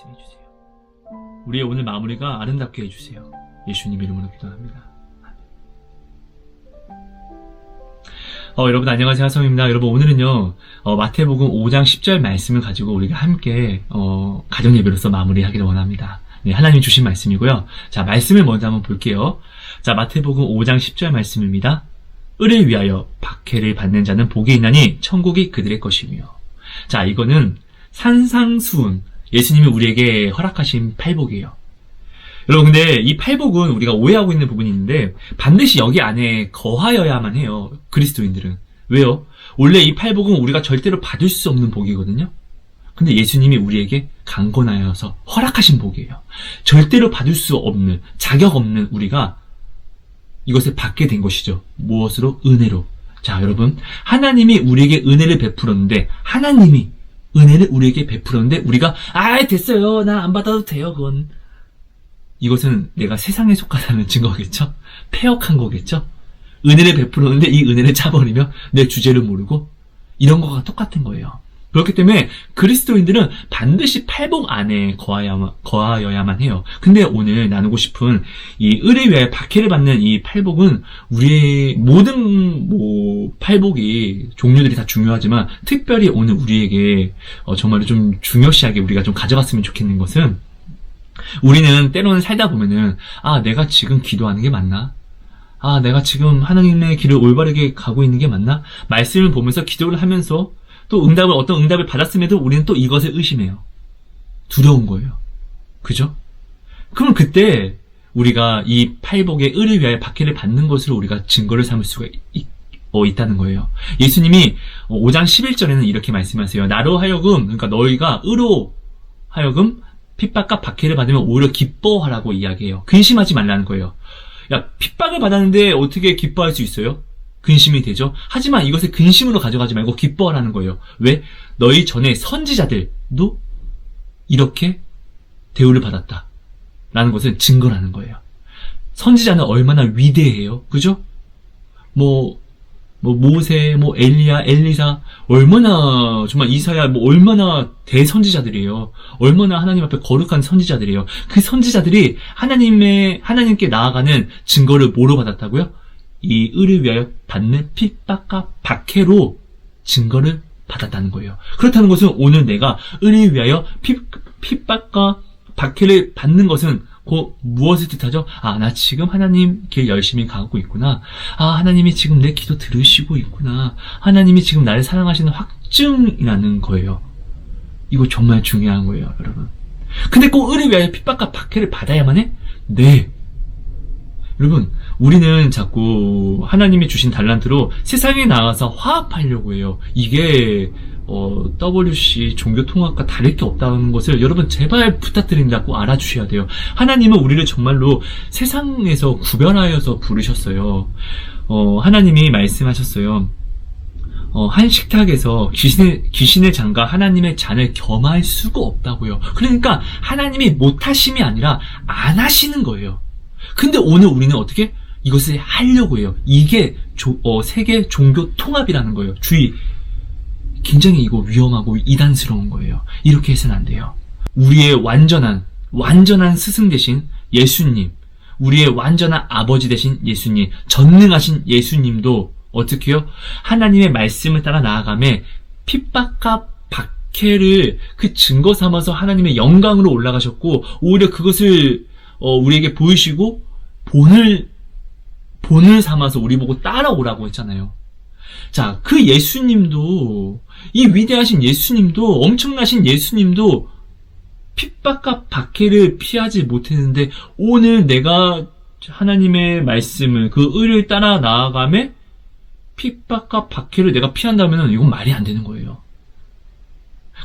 말씀해 주세요. 우리의 오늘 마무리가 아름답게 해주세요. 예수님 이름으로 기도합니다. 여러분 안녕하세요. 하성입니다. 여러분 오늘은요 마태복음 5장 10절 말씀을 가지고 우리가 함께 가정예배로서 마무리하기를 원합니다. 네, 하나님이 주신 말씀이고요. 자, 말씀을 먼저 한번 볼게요. 자, 마태복음 5장 10절 말씀입니다. 을을 위하여 박해를 받는 자는 복이 있나니 천국이 그들의 것이며. 자, 이거는 산상수훈, 예수님이 우리에게 허락하신 팔복이에요. 여러분 근데 이 팔복은 우리가 오해하고 있는 부분이 있는데 반드시 여기 안에 거하여야만 해요. 그리스도인들은. 왜요? 원래 이 팔복은 우리가 절대로 받을 수 없는 복이거든요. 근데 예수님이 우리에게 강권하여서 허락하신 복이에요. 절대로 받을 수 없는, 자격 없는 우리가 이것을 받게 된 것이죠. 무엇으로? 은혜로. 자, 여러분 하나님이 우리에게 은혜를 베풀었는데 하나님이 은혜를 우리에게 베풀었는데 우리가 됐어요. 나 안 받아도 돼요. 그건 이것은 내가 세상에 속하다는 증거겠죠? 패역한 거겠죠? 은혜를 베풀었는데 이 은혜를 차버리며 내 주제를 모르고 이런 거가 똑같은 거예요. 그렇기 때문에 그리스도인들은 반드시 팔복 안에 거하여야만 해요. 근데 오늘 나누고 싶은 이 을에 위하여 박해를 받는 이 팔복은 우리의 모든 팔복이 종류들이 다 중요하지만 특별히 오늘 우리에게 정말로 좀 중요시하게 우리가 좀 가져갔으면 좋겠는 것은 우리는 때로는 살다 보면은 내가 지금 기도하는 게 맞나? 내가 지금 하나님의 길을 올바르게 가고 있는 게 맞나? 말씀을 보면서 기도를 하면서 또 어떤 응답을 받았음에도 우리는 또 이것을 의심해요. 두려운 거예요. 그죠? 그럼 그때 우리가 이 팔복의 을을 위하여 박해를 받는 것으로 우리가 증거를 삼을 수가 있다는 거예요. 예수님이 5장 11절에는 이렇게 말씀하세요. 나로 하여금, 그러니까 너희가 의로 하여금 핍박과 박해를 받으면 오히려 기뻐하라고 이야기해요. 근심하지 말라는 거예요. 야, 핍박을 받았는데 어떻게 기뻐할 수 있어요? 근심이 되죠. 하지만 이것을 근심으로 가져가지 말고 기뻐하라는 거예요. 왜? 너희 전에 선지자들도 이렇게 대우를 받았다 라는 것은 증거라는 거예요. 선지자는 얼마나 위대해요. 그죠? 모세, 엘리야, 엘리사, 얼마나, 정말 이사야, 얼마나 대선지자들이에요. 얼마나 하나님 앞에 거룩한 선지자들이에요. 그 선지자들이 하나님께 나아가는 증거를 뭐로 받았다고요? 이 을을 위하여 받는 핍박과 박해로 증거를 받았다는 거예요. 그렇다는 것은 오늘 내가 을을 위하여 핍박과 박해를 받는 것은 그 무엇을 뜻하죠? 나 지금 하나님 길 열심히 가고 있구나. 하나님이 지금 내 기도 들으시고 있구나. 하나님이 지금 나를 사랑하시는 확증이라는 거예요. 이거 정말 중요한 거예요, 여러분. 근데 꼭 을을 위하여 핍박과 박해를 받아야만 해? 네. 여러분, 우리는 자꾸 하나님이 주신 달란트로 세상에 나가서 화합하려고 해요. 이게 WC 종교통합과 다를 게 없다는 것을 여러분 제발 부탁드립니다. 꼭 알아주셔야 돼요. 하나님은 우리를 정말로 세상에서 구별하여서 부르셨어요. 하나님이 말씀하셨어요. 한 식탁에서 귀신을 장가 하나님의 잔을 겸할 수가 없다고요. 그러니까 하나님이 못하심이 아니라 안 하시는 거예요. 근데 오늘 우리는 어떻게? 이것을 하려고 해요. 이게 세계 종교 통합이라는 거예요. 주의. 굉장히 이거 위험하고 이단스러운 거예요. 이렇게 해서는 안 돼요. 우리의 완전한 스승 되신 예수님, 우리의 완전한 아버지 되신 예수님, 전능하신 예수님도 어떻게 해요? 하나님의 말씀을 따라 나아가며 핍박과 박해를 그 증거 삼아서 하나님의 영광으로 올라가셨고 오히려 그것을 우리에게 보이시고 본을 삼아서 우리 보고 따라오라고 했잖아요. 자, 그 예수님도, 이 위대하신 예수님도, 엄청나신 예수님도 핍박과 박해를 피하지 못했는데 오늘 내가 하나님의 말씀을 그 의를 따라 나아가며 핍박과 박해를 내가 피한다면 이건 말이 안 되는 거예요.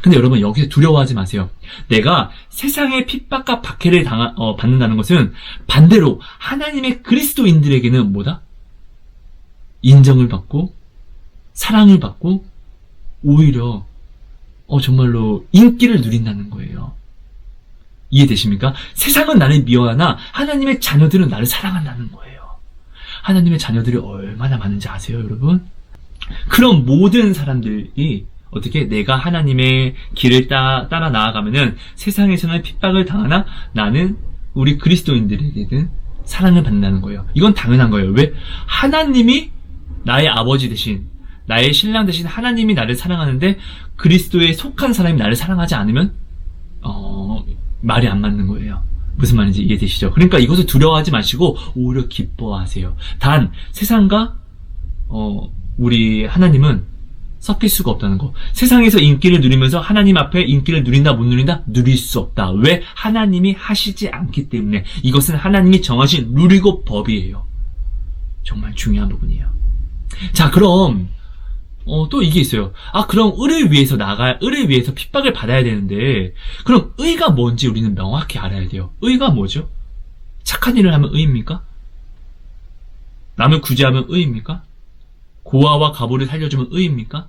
근데 여러분 여기서 두려워하지 마세요. 내가 세상의 핍박과 박해를 받는다는 것은 반대로 하나님의 그리스도인들에게는 뭐다? 인정을 받고 사랑을 받고 오히려 정말로 인기를 누린다는 거예요. 이해되십니까? 세상은 나를 미워하나 하나님의 자녀들은 나를 사랑한다는 거예요. 하나님의 자녀들이 얼마나 많은지 아세요, 여러분? 그런 모든 사람들이 어떻게 내가 하나님의 길을 따라 나아가면은 세상에서는 핍박을 당하나 나는 우리 그리스도인들에게는 사랑을 받는다는 거예요. 이건 당연한 거예요. 왜? 하나님이 나의 아버지 대신 나의 신랑 대신 하나님이 나를 사랑하는데 그리스도에 속한 사람이 나를 사랑하지 않으면 말이 안 맞는 거예요. 무슨 말인지 이해되시죠? 그러니까 이것을 두려워하지 마시고 오히려 기뻐하세요. 단 세상과 우리 하나님은 섞일 수가 없다는 거. 세상에서 인기를 누리면서 하나님 앞에 인기를 누린다 못 누린다? 누릴 수 없다. 왜? 하나님이 하시지 않기 때문에. 이것은 하나님이 정하신 룰이고 법이에요. 정말 중요한 부분이에요. 자, 그럼 또 이게 있어요. 그럼 의를 위해서 핍박을 받아야 되는데, 그럼 의가 뭔지 우리는 명확히 알아야 돼요. 의가 뭐죠? 착한 일을 하면 의입니까? 남을 구제하면 의입니까? 고아와 가부를 살려주면 의입니까?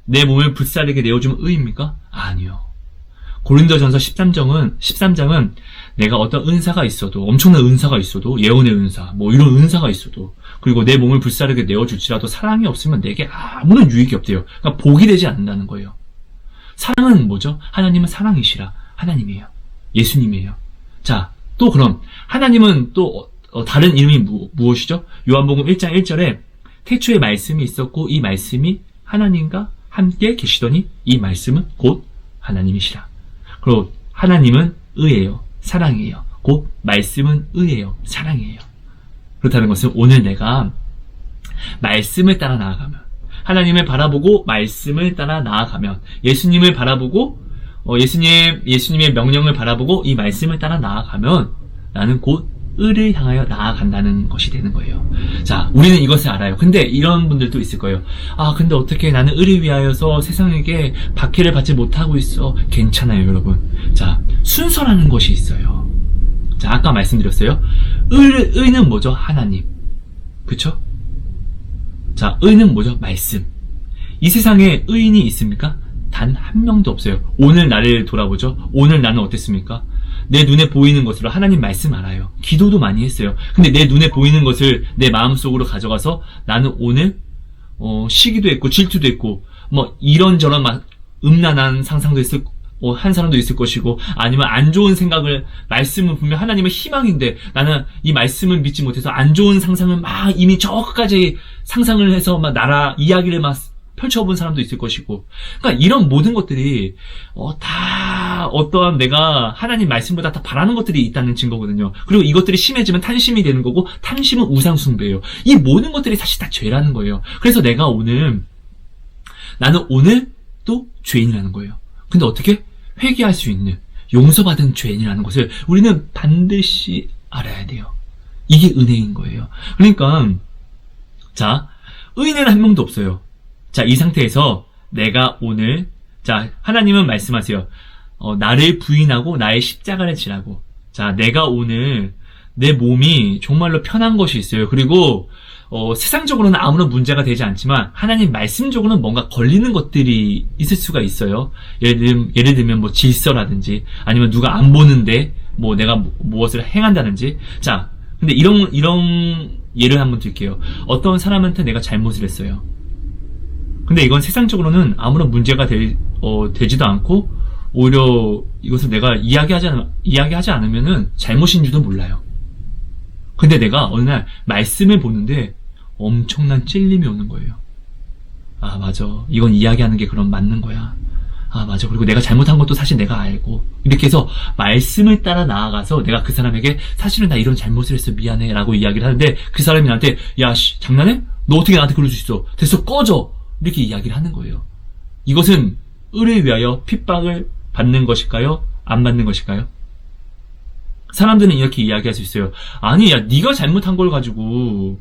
내 몸을 불사르게 내어주면 의입니까? 아니요. 고린도전서 13장은 내가 어떤 은사가 있어도, 엄청난 은사가 있어도, 예언의 은사, 이런 은사가 있어도, 그리고 내 몸을 불사르게 내어줄지라도 사랑이 없으면 내게 아무런 유익이 없대요. 그러니까 복이 되지 않는다는 거예요. 사랑은 뭐죠? 하나님은 사랑이시라. 하나님이에요. 예수님이에요. 자, 또 그럼 하나님은 또 다른 이름이 무엇이죠? 요한복음 1장 1절에 태초에 말씀이 있었고 이 말씀이 하나님과 함께 계시더니 이 말씀은 곧 하나님이시라. 그리고 하나님은 의예요. 사랑이에요. 곧 말씀은 의예요. 사랑이에요. 그렇다는 것은 오늘 내가 말씀을 따라 나아가면, 하나님을 바라보고 말씀을 따라 나아가면, 예수님을 바라보고 예수님의 명령을 바라보고 이 말씀을 따라 나아가면 나는 곧 의를 향하여 나아간다는 것이 되는 거예요. 자, 우리는 이것을 알아요. 근데 이런 분들도 있을 거예요. 근데 어떻게 나는 의를 위하여서 세상에게 박해를 받지 못하고 있어. 괜찮아요, 여러분. 자, 순서라는 것이 있어요. 자, 아까 말씀드렸어요. 의는 뭐죠? 하나님. 그쵸? 자, 의는 뭐죠? 말씀. 이 세상에 의인이 있습니까? 단 한 명도 없어요. 오늘 나를 돌아보죠. 오늘 나는 어땠습니까? 내 눈에 보이는 것으로 하나님 말씀 알아요. 기도도 많이 했어요. 근데 내 눈에 보이는 것을 내 마음속으로 가져가서 나는 오늘 시기도 했고 질투도 했고 이런저런 음란한 상상도 한 사람도 있을 것이고, 아니면 안 좋은 생각을, 말씀은 분명 하나님의 희망인데 나는 이 말씀을 믿지 못해서 안 좋은 상상을 이미 저까지 상상을 해서 이야기를 펼쳐본 사람도 있을 것이고, 그러니까 이런 모든 것들이 다 어떠한 내가 하나님 말씀보다 다 바라는 것들이 있다는 증거거든요. 그리고 이것들이 심해지면 탄심이 되는 거고, 탄심은 우상숭배예요. 이 모든 것들이 사실 다 죄라는 거예요. 그래서 나는 오늘 또 죄인이라는 거예요. 근데 어떻게? 회개할 수 있는, 용서받은 죄인이라는 것을 우리는 반드시 알아야 돼요. 이게 은혜인 거예요. 그러니까 자, 의인은 한 명도 없어요. 자, 이 상태에서 내가 오늘, 자, 하나님은 말씀하세요. 나를 부인하고 나의 십자가를 지라고. 자, 내가 오늘 내 몸이 정말로 편한 것이 있어요. 그리고 세상적으로는 아무런 문제가 되지 않지만 하나님 말씀적으로는 뭔가 걸리는 것들이 있을 수가 있어요. 예를 들면 질서라든지, 아니면 누가 안 보는데 내가 무엇을 행한다든지. 자, 근데 이런 예를 한번 들게요. 어떤 사람한테 내가 잘못을 했어요. 근데 이건 세상적으로는 아무런 문제가 되지도 않고, 오히려 이것을 내가 이야기하지 않으면은 잘못인 줄도 몰라요. 근데 내가 어느 날 말씀을 보는데 엄청난 찔림이 오는 거예요. 맞아. 이건 이야기하는 게 그럼 맞는 거야. 맞아. 그리고 내가 잘못한 것도 사실 내가 알고. 이렇게 해서 말씀을 따라 나아가서 내가 그 사람에게 사실은 나 이런 잘못을 했어. 미안해. 라고 이야기를 하는데 그 사람이 나한테 장난해? 너 어떻게 나한테 그럴 수 있어? 됐어. 꺼져. 이렇게 이야기를 하는 거예요. 이것은 의를 위하여 핍박을 받는 것일까요? 안 받는 것일까요? 사람들은 이렇게 이야기할 수 있어요. 아니, 네가 잘못한 걸 가지고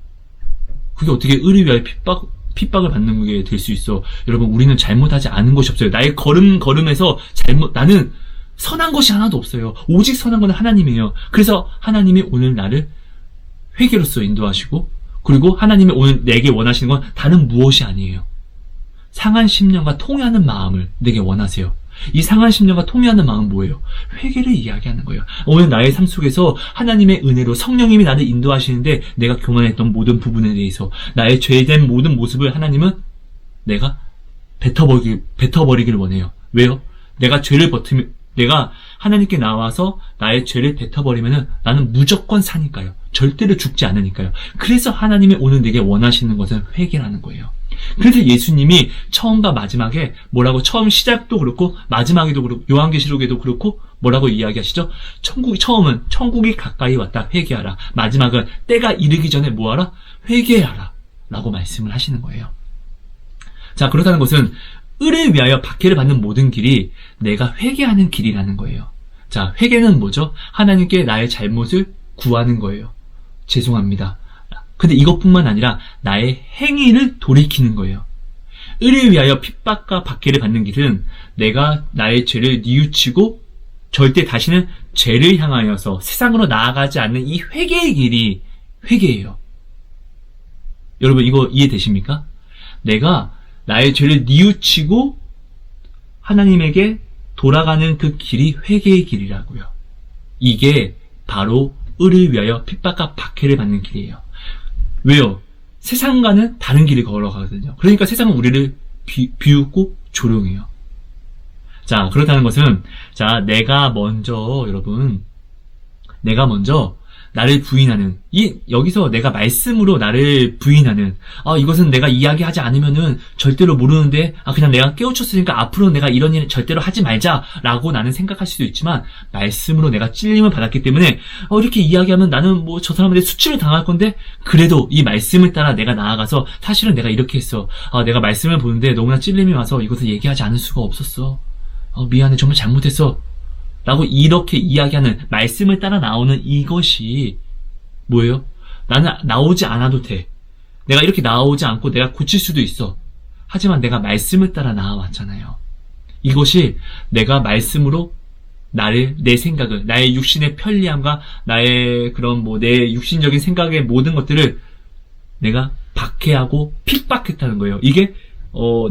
그게 어떻게 의를 위하여 핍박을 받는 게 될 수 있어. 여러분, 우리는 잘못하지 않은 것이 없어요. 나의 걸음에서 나는 선한 것이 하나도 없어요. 오직 선한 건 하나님이에요. 그래서 하나님이 오늘 나를 회개로서 인도하시고, 그리고 하나님이 오늘 내게 원하시는 건 다른 무엇이 아니에요. 상한 심령과 통회하는 마음을 내게 원하세요. 이 상한 심령과 통회하는 마음은 뭐예요? 회개를 이야기하는 거예요. 오늘 나의 삶 속에서 하나님의 은혜로 성령님이 나를 인도하시는데 내가 교만했던 모든 부분에 대해서 나의 죄된 모든 모습을 하나님은 내가 뱉어버리길 원해요. 왜요? 내가 하나님께 나와서 나의 죄를 뱉어버리면은 나는 무조건 사니까요. 절대로 죽지 않으니까요. 그래서 하나님이 오늘 내게 원하시는 것은 회개라는 거예요. 그래서 예수님이 처음과 마지막에 뭐라고, 처음 시작도 그렇고 마지막에도 그렇고 요한계시록에도 그렇고 뭐라고 이야기하시죠? 처음은 천국이 가까이 왔다, 회개하라. 마지막은 때가 이르기 전에 뭐하라? 회개하라 라고 말씀을 하시는 거예요. 자, 그렇다는 것은 의를 위하여 박해를 받는 모든 길이 내가 회개하는 길이라는 거예요. 자, 회개는 뭐죠? 하나님께 나의 잘못을 구하는 거예요. 죄송합니다. 근데 이것뿐만 아니라 나의 행위를 돌이키는 거예요. 의를 위하여 핍박과 박해를 받는 길은 내가 나의 죄를 뉘우치고 절대 다시는 죄를 향하여서 세상으로 나아가지 않는 이 회개의 길이 회개예요. 여러분, 이거 이해되십니까? 내가 나의 죄를 뉘우치고 하나님에게 돌아가는 그 길이 회개의 길이라고요. 이게 바로 의를 위하여 핍박과 박해를 받는 길이에요. 왜요? 세상과는 다른 길을 걸어가거든요. 그러니까 세상은 우리를 비웃고 조롱해요. 자, 그렇다는 것은, 자, 내가 먼저 나를 부인하는, 여기서 내가 말씀으로 나를 부인하는, 이것은 내가 이야기하지 않으면은 절대로 모르는데, 그냥 내가 깨우쳤으니까 앞으로는 내가 이런 일 절대로 하지 말자라고 나는 생각할 수도 있지만, 말씀으로 내가 찔림을 받았기 때문에, 이렇게 이야기하면 나는 뭐 저 사람한테 수치를 당할 건데, 그래도 이 말씀을 따라 내가 나아가서, 사실은 내가 이렇게 했어. 내가 말씀을 보는데 너무나 찔림이 와서 이것을 얘기하지 않을 수가 없었어. 미안해, 정말 잘못했어. 라고 이렇게 이야기하는, 말씀을 따라 나오는 이것이 뭐예요? 나는 나오지 않아도 돼. 내가 이렇게 나오지 않고 내가 고칠 수도 있어. 하지만 내가 말씀을 따라 나아왔잖아요. 이것이 내가 말씀으로 내 생각을, 나의 육신의 편리함과 나의 그런 내 육신적인 생각의 모든 것들을 내가 박해하고 핍박했다는 거예요. 이게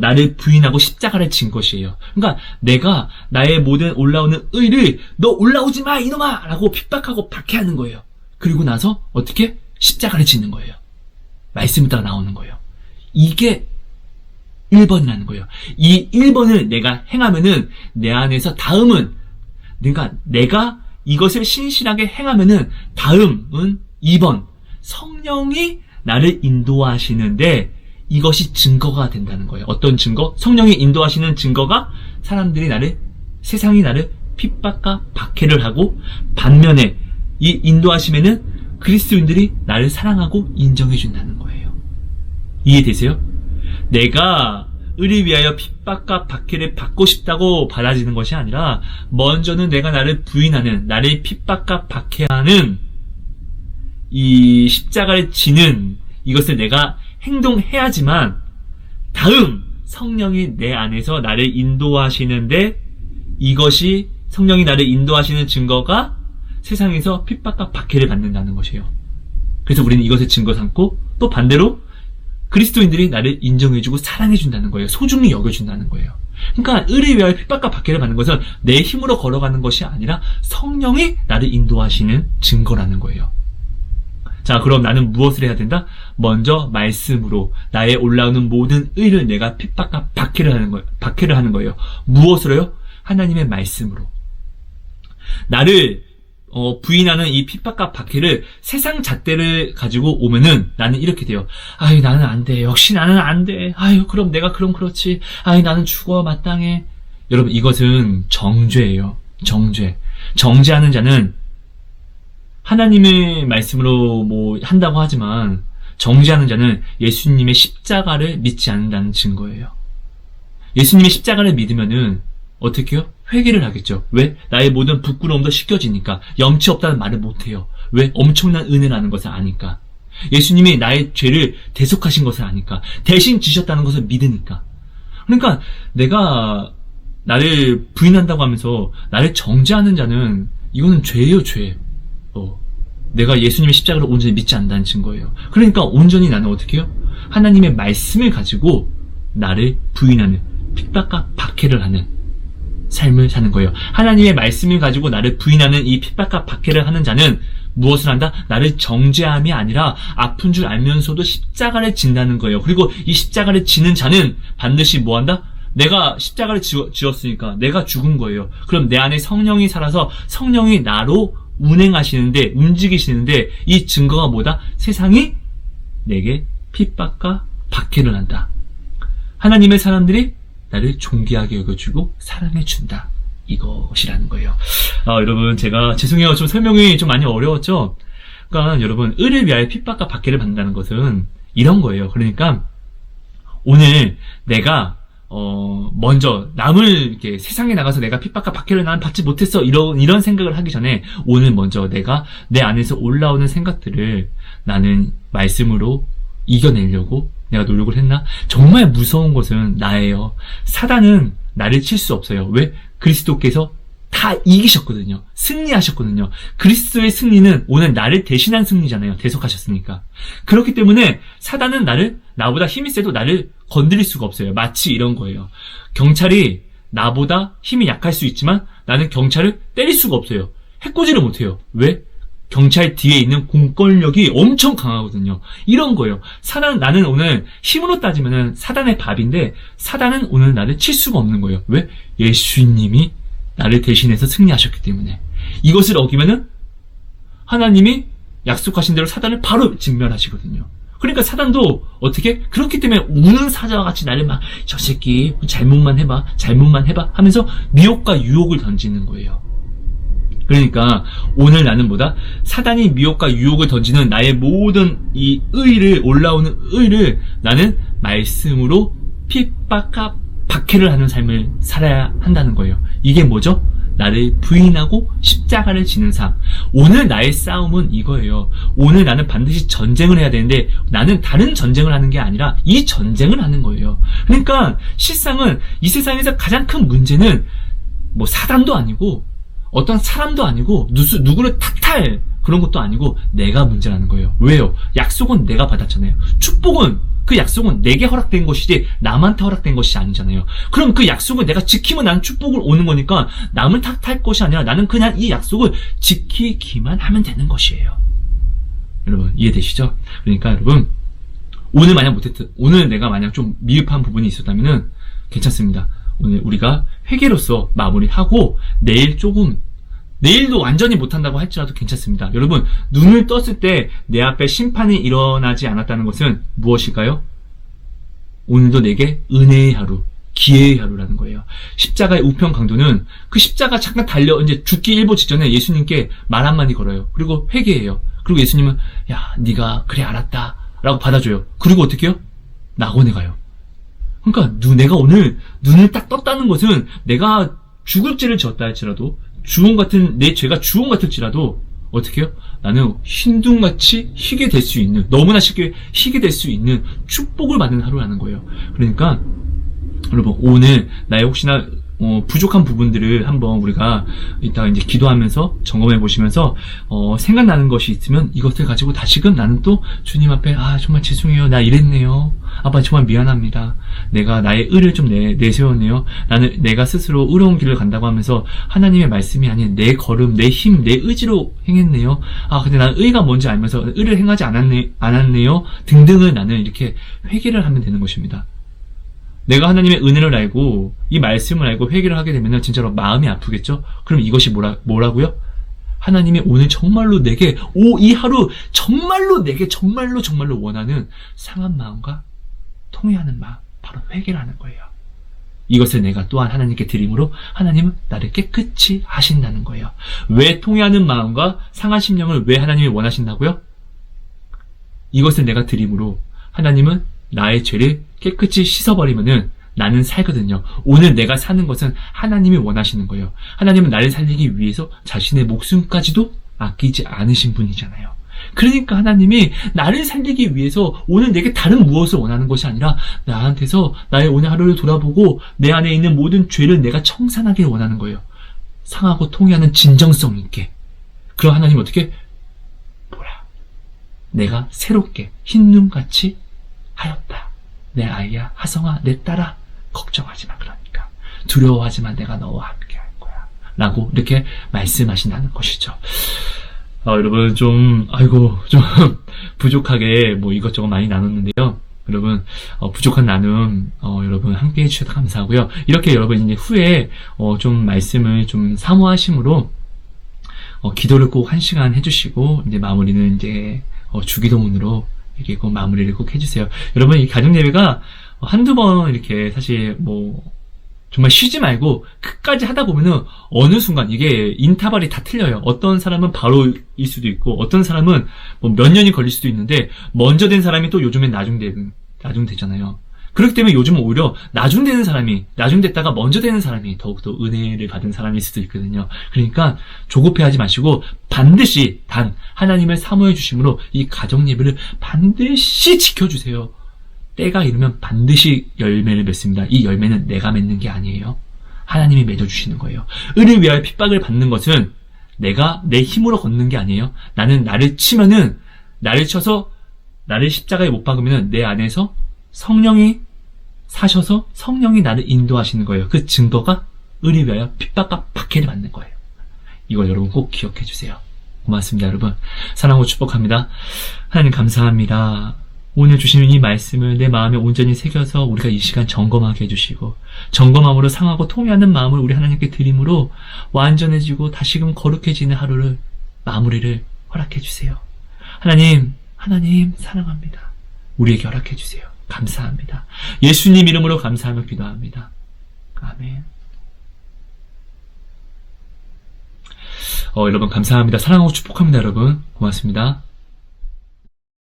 나를 부인하고 십자가를 진 것이에요. 그러니까 내가 나의 모든 올라오는 의를 너 올라오지 마 이놈아 라고 핍박하고 박해하는 거예요. 그리고 나서 어떻게? 십자가를 짓는 거예요. 말씀을 따라 나오는 거예요. 이게 1번이라는 거예요. 이 1번을 내가 행하면은 내 안에서 다음은, 그러니까 내가 이것을 신실하게 행하면은 다음은 2번, 성령이 나를 인도하시는데 이것이 증거가 된다는 거예요. 어떤 증거? 성령이 인도하시는 증거가 세상이 나를 핍박과 박해를 하고, 반면에 이 인도하심에는 그리스도인들이 나를 사랑하고 인정해 준다는 거예요. 이해되세요? 내가 의를 위하여 핍박과 박해를 받고 싶다고 받아지는 것이 아니라, 먼저는 내가 나를 부인하는, 나를 핍박과 박해하는 이 십자가를 지는 이것을 내가 행동해야지만, 다음 성령이 내 안에서 나를 인도하시는데, 이것이 성령이 나를 인도하시는 증거가 세상에서 핍박과 박해를 받는다는 것이에요. 그래서 우리는 이것을 증거 삼고, 또 반대로 그리스도인들이 나를 인정해주고 사랑해준다는 거예요. 소중히 여겨준다는 거예요. 그러니까 의를 위하여 핍박과 박해를 받는 것은 내 힘으로 걸어가는 것이 아니라 성령이 나를 인도하시는 증거라는 거예요. 자, 그럼 나는 무엇을 해야 된다? 먼저 말씀으로 나의 올라오는 모든 의를 내가 핍박과 박해를 하는 거예요. 무엇으로요? 하나님의 말씀으로. 나를 부인하는 이 핍박과 박해를 세상 잣대를 가지고 오면은 나는 이렇게 돼요. 나는 안 돼. 역시 나는 안 돼. 그럼 내가 그렇지. 나는 죽어 마땅해. 여러분, 이것은 정죄예요. 정죄. 정죄하는 자는 하나님의 말씀으로 한다고 하지만, 정죄하는 자는 예수님의 십자가를 믿지 않는다는 증거예요. 예수님의 십자가를 믿으면은 어떻게 해요? 회개를 하겠죠. 왜? 나의 모든 부끄러움도 씻겨지니까. 염치 없다는 말을 못해요. 왜? 엄청난 은혜라는 것을 아니까. 예수님이 나의 죄를 대속하신 것을 아니까. 대신 지셨다는 것을 믿으니까. 그러니까 내가 나를 부인한다고 하면서 나를 정죄하는 자는, 이거는 죄예요, 죄. 내가 예수님의 십자가를 온전히 믿지 않는다는 증거예요. 그러니까 온전히 나는 어떻게 해요? 하나님의 말씀을 가지고 나를 부인하는, 핍박과 박해를 하는 삶을 사는 거예요. 하나님의 말씀을 가지고 나를 부인하는 이 핍박과 박해를 하는 자는 무엇을 한다? 나를 정죄함이 아니라 아픈 줄 알면서도 십자가를 진다는 거예요. 그리고 이 십자가를 지는 자는 반드시 뭐한다? 내가 십자가를 지었으니까 내가 죽은 거예요. 그럼 내 안에 성령이 살아서 성령이 나로 운행하시는데, 움직이시는데, 이 증거가 뭐다? 세상이 내게 핍박과 박해를 한다. 하나님의 사람들이 나를 존귀하게 여겨주고 사랑해준다. 이것이라는 거예요. 여러분, 제가 죄송해요. 좀 설명이 좀 많이 어려웠죠? 그러니까 여러분, 의를 위하여 핍박과 박해를 받는다는 것은 이런 거예요. 그러니까 오늘 내가 먼저 남을 이렇게 세상에 나가서 내가 핍박과 박해를 난 받지 못했어, 이런 생각을 하기 전에 오늘 먼저 내가 내 안에서 올라오는 생각들을 나는 말씀으로 이겨내려고 내가 노력을 했나? 정말 무서운 것은 나예요. 사단은 나를 칠 수 없어요. 왜? 그리스도께서 다 이기셨거든요. 승리하셨거든요. 그리스도의 승리는 오늘 나를 대신한 승리잖아요. 대속하셨으니까. 그렇기 때문에 사단은 나보다 힘이 세도 나를 건드릴 수가 없어요. 마치 이런 거예요. 경찰이 나보다 힘이 약할 수 있지만 나는 경찰을 때릴 수가 없어요. 해코지를 못해요. 왜? 경찰 뒤에 있는 공권력이 엄청 강하거든요. 이런 거예요. 나는 오늘 힘으로 따지면은 사단의 밥인데, 사단은 오늘 나를 칠 수가 없는 거예요. 왜? 예수님이 나를 대신해서 승리하셨기 때문에. 이것을 어기면은 하나님이 약속하신 대로 사단을 바로 진멸하시거든요. 그러니까 사단도 어떻게? 그렇기 때문에 우는 사자와 같이 나를 막, 저 새끼 잘못만 해봐 하면서 미혹과 유혹을 던지는 거예요. 그러니까 오늘 나는 뭐다? 사단이 미혹과 유혹을 던지는 나의 모든 이 올라오는 의를 나는 말씀으로 핍박과 박해를 하는 삶을 살아야 한다는 거예요. 이게 뭐죠? 나를 부인하고 십자가를 지는 삶. 오늘 나의 싸움은 이거예요. 오늘 나는 반드시 전쟁을 해야 되는데 나는 다른 전쟁을 하는 게 아니라 이 전쟁을 하는 거예요. 그러니까 실상은 이 세상에서 가장 큰 문제는 뭐 사단도 아니고 어떤 사람도 아니고 누구를 탓할 그런 것도 아니고 내가 문제라는 거예요. 왜요? 약속은 내가 받았잖아요. 축복은 그 약속은 내게 허락된 것이지 남한테 허락된 것이 아니잖아요. 그럼 그 약속을 내가 지키면 나는 축복을 오는 거니까 남을 탓할 것이 아니라 나는 그냥 이 약속을 지키기만 하면 되는 것이에요. 여러분 이해되시죠? 그러니까 여러분 오늘 내가 만약 좀 미흡한 부분이 있었다면은 괜찮습니다. 오늘 우리가 회개로서 마무리하고 내일도 완전히 못한다고 할지라도 괜찮습니다. 여러분 눈을 떴을 때 내 앞에 심판이 일어나지 않았다는 것은 무엇일까요? 오늘도 내게 은혜의 하루, 기회의 하루라는 거예요. 십자가의 우편 강도는 그 십자가 잠깐 이제 죽기 일보 직전에 예수님께 말 한마디 걸어요. 그리고 회개해요. 그리고 예수님은 야 네가 그래 알았다 라고 받아줘요. 그리고 어떻게 해요? 낙원에 가요. 그러니까 내가 오늘 눈을 딱 떴다는 것은 내가 죽을 죄를 지었다 할지라도 내 죄가 주홍 같을지라도 어떻게 해요? 나는 흰둥같이 희게 될 수 있는, 너무나 쉽게 희게 될 수 있는 축복을 받는 하루라는 거예요. 그러니까 여러분 오늘 나의 혹시나 부족한 부분들을 한번 우리가 이따가 이제 기도하면서 점검해 보시면서 생각나는 것이 있으면 이것을 가지고 다시금 나는 또 주님 앞에 정말 죄송해요. 나 이랬네요. 아빠 정말 미안합니다. 내가 나의 의를 좀 내세웠네요. 내가 스스로 의로운 길을 간다고 하면서 하나님의 말씀이 아닌 내 걸음, 내 힘, 내 의지로 행했네요. 근데 난 의가 뭔지 알면서 의를 행하지 않았네요. 등등을 나는 이렇게 회개를 하면 되는 것입니다. 내가 하나님의 은혜를 알고 이 말씀을 알고 회개를 하게 되면 진짜로 마음이 아프겠죠? 그럼 이것이 뭐라고요? 하나님이 오늘 정말로 내게 이 하루 정말로 내게 정말로 원하는 상한 마음과 통회하는 마음, 바로 회개를 하는 거예요. 이것을 내가 또한 하나님께 드림으로 하나님은 나를 깨끗이 하신다는 거예요. 왜 통회하는 마음과 상한 심령을 왜 하나님이 원하신다고요? 이것을 내가 드림으로 하나님은 나의 죄를 깨끗이 씻어버리면은 나는 살거든요. 오늘 내가 사는 것은 하나님이 원하시는 거예요. 하나님은 나를 살리기 위해서 자신의 목숨까지도 아끼지 않으신 분이잖아요. 그러니까 하나님이 나를 살리기 위해서 오늘 내게 다른 무엇을 원하는 것이 아니라 나한테서 나의 오늘 하루를 돌아보고 내 안에 있는 모든 죄를 내가 청산하길 원하는 거예요. 상하고 통회하는 진정성 있게. 그럼 하나님 어떻게? 내가 새롭게 흰눈같이 하였다. 내 아이야, 하성아, 내 딸아, 걱정하지 마. 그러니까 두려워하지 마. 내가 너와 함께 할 거야. 라고 이렇게 말씀하신다는 것이죠. 여러분 좀 부족하게 이것저것 많이 나눴는데요. 여러분, 부족한 나눔, 여러분 함께 해주셔서 감사하고요. 이렇게 여러분 이제 후에, 좀 말씀을 좀 사모하심으로, 기도를 꼭 1시간 해주시고, 이제 마무리는 이제, 주기도문으로 이렇게 꼭 마무리를 꼭 해주세요. 여러분, 이 가정예배가 한두 번 이렇게 사실 뭐, 정말 쉬지 말고 끝까지 하다 보면은 어느 순간 이게 인터벌이 다 틀려요. 어떤 사람은 바로일 수도 있고 어떤 사람은 뭐 몇 년이 걸릴 수도 있는데 먼저 된 사람이 또 요즘엔 나중 되잖아요. 그렇기 때문에 요즘은 오히려 나중 됐다가 먼저 되는 사람이 더욱더 은혜를 받은 사람일 수도 있거든요. 그러니까 조급해하지 마시고 반드시 하나님을 사모해 주심으로 이 가정 예배를 반드시 지켜주세요. 때가 이르면 반드시 열매를 맺습니다. 이 열매는 내가 맺는 게 아니에요. 하나님이 맺어주시는 거예요. 을을 위하여 핍박을 받는 것은 내가 내 힘으로 걷는 게 아니에요. 나는 나를 쳐서 나를 십자가에 못 박으면 내 안에서 성령이 사셔서 성령이 나를 인도하시는 거예요. 그 증거가 을을 위하여 핍박과 박해를 받는 거예요. 이걸 여러분 꼭 기억해 주세요. 고맙습니다, 여러분. 사랑하고 축복합니다. 하나님 감사합니다. 오늘 주시는 이 말씀을 내 마음에 온전히 새겨서 우리가 이 시간 점검하게 해주시고 점검함으로 상하고 통회하는 마음을 우리 하나님께 드림으로 완전해지고 다시금 거룩해지는 하루를 마무리를 허락해 주세요. 하나님 사랑합니다. 우리에게 허락해 주세요. 감사합니다. 예수님 이름으로 감사하며 기도합니다. 아멘. 여러분 감사합니다. 사랑하고 축복합니다. 여러분 고맙습니다.